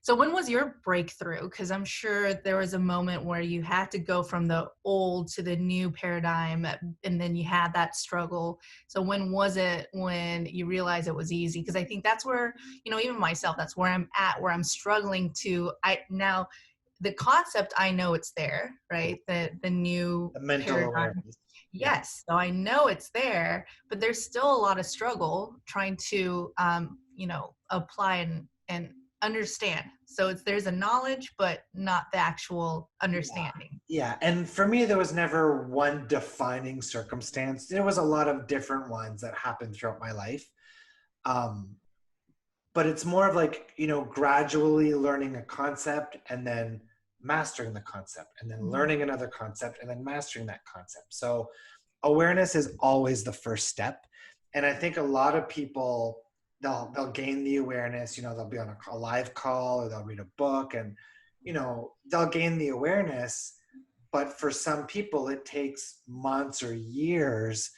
So when was your breakthrough? Because I'm sure there was a moment where you had to go from the old to the new paradigm, and then you had that struggle. So when was it when you realized it was easy? Because I think that's where, even myself, that's where I'm at, where I'm struggling to, I now, the concept, I know it's there, right? The new The mental paradigm. awareness. Yeah. Yes, so I know it's there, but there's still a lot of struggle trying to, apply and understand. So there's a knowledge, but not the actual Yeah. understanding. Yeah. And for me, there was never one defining circumstance. There was a lot of different ones that happened throughout my life. Um, but it's more of like, gradually learning a concept and then mastering the concept and then Mhm. learning another concept and then mastering that concept. So awareness is always the first step. And I think a lot of people, they'll gain the awareness, they'll be on a live call or they'll read a book and, they'll gain the awareness. But for some people, it takes months or years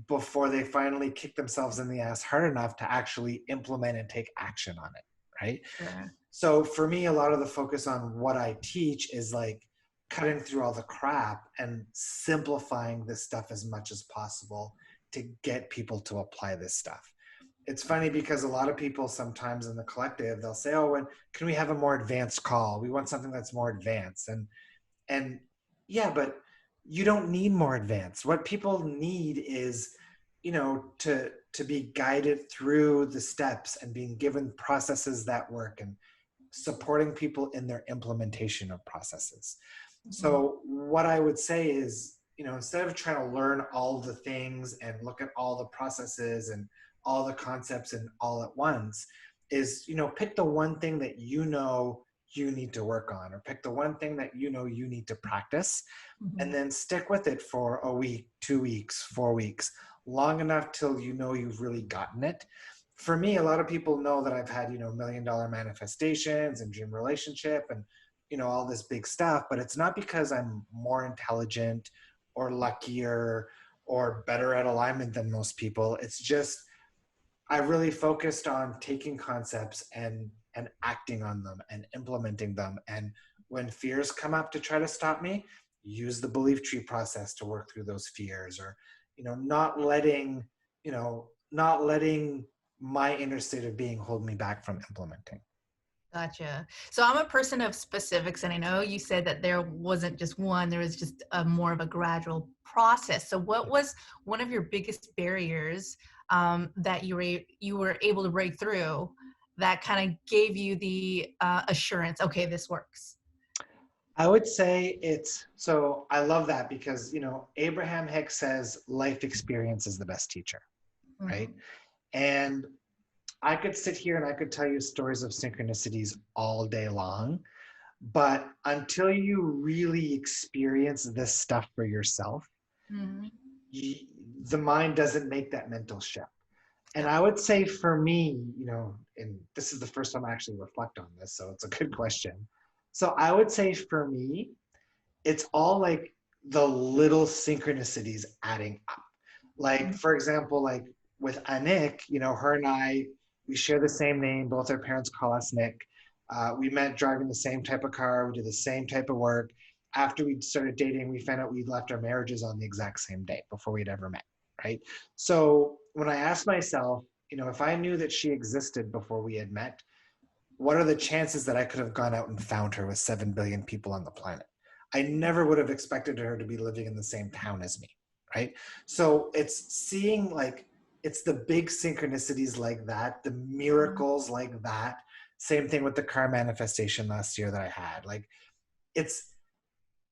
before they finally kick themselves in the ass hard enough to actually implement and take action on it. Right. Sure. So for me, a lot of the focus on what I teach is like cutting through all the crap and simplifying this stuff as much as possible to get people to apply this stuff. It's funny because a lot of people sometimes in the collective, they'll say, oh, when can we have a more advanced call? We want something that's more advanced. And yeah, but you don't need more advanced. What people need is, to be guided through the steps and being given processes that work and supporting people in their implementation of processes. Mhm. So what I would say is, instead of trying to learn all the things and look at all the processes and all the concepts and all at once, is, pick the one thing that you need to work on, or pick the one thing that you need to practice, and Mhm. then stick with it for a week, 2 weeks, 4 weeks, long enough till you've really gotten it. For me, a lot of people know that I've had, $1 million manifestations and dream relationship and, all this big stuff, but it's not because I'm more intelligent or luckier or better at alignment than most people. It's just I really focused on taking concepts and acting on them and implementing them. And when fears come up to try to stop me, use the belief tree process to work through those fears, or not letting my inner state of being hold me back from implementing. Gotcha. So I'm a person of specifics, and I know you said that there wasn't just one, there was just a more of a gradual process. So what was one of your biggest barriers that you were able to break through that kind of gave you the assurance, okay, this works? I would say I love that because, Abraham Hicks says life experience is the best teacher, right? Mhm. And I could sit here and I could tell you stories of synchronicities all day long, but until you really experience this stuff for yourself, Mhm. you, the mind doesn't make that mental shift. And Yep. I would say for me, and this is the first time I actually reflect on this, so it's a good question. So I would say for me, it's all like the little synchronicities adding up. Like, Mhm. for example, like with Anik, her and I, we share the same name. Both our parents call us Nick. We met driving the same type of car. We did the same type of work. After we started dating, we found out we'd left our marriages on the exact same day before we'd ever met, right? So when I asked myself, if I knew that she existed before we had met, what are the chances that I could have gone out and found her with 7 billion people on the planet? I never would have expected her to be living in the same town as me, right? So it's seeing like, it's the big synchronicities like that, the miracles like that. Same thing with the car manifestation last year that I had. Like, it's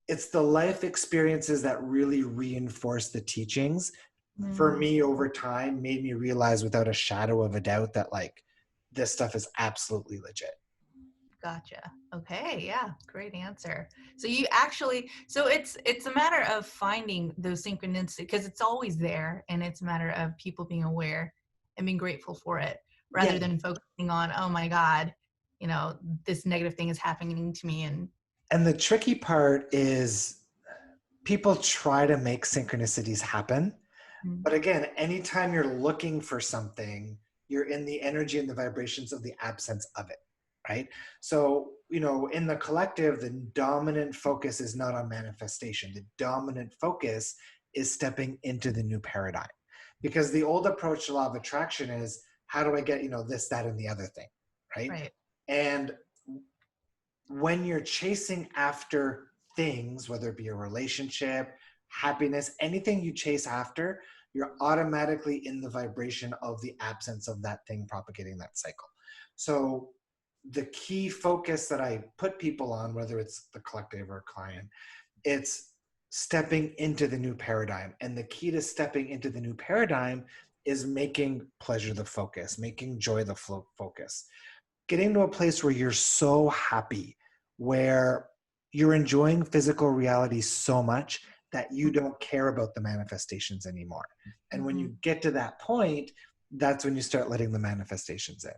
it's the life experiences that really reinforce the teachings for Mhm. me over time, made me realize without a shadow of a doubt that like this stuff is absolutely legit. Gotcha. Okay, yeah, great answer. So you actually, so it's a matter of finding those synchronicities because it's always there, and it's a matter of people being aware and being grateful for it, Yeah. rather than focusing on, oh my God, this negative thing is happening to me, and And the tricky part is people try to make synchronicities happen. mm, But again, anytime you're looking for something, you're in the energy and the vibrations of the absence of it. right? So, in the collective, the dominant focus is not on manifestation. The dominant focus is stepping into the new paradigm. Because the old approach to law of attraction is, how do I get, this, that, and the other thing, right? Right. And when you're chasing after things, whether it be a relationship, happiness, anything you chase after, you're automatically in the vibration of the absence of that thing propagating that cycle. So the key focus that I put people on, whether it's the collective or client, it's stepping into the new paradigm. And the key to stepping into the new paradigm is making pleasure the focus, making joy the focus, getting to a place where you're so happy, where you're enjoying physical reality so much that you don't care about the manifestations anymore. And when Mm-hmm. you get to that point, that's when you start letting the manifestations in.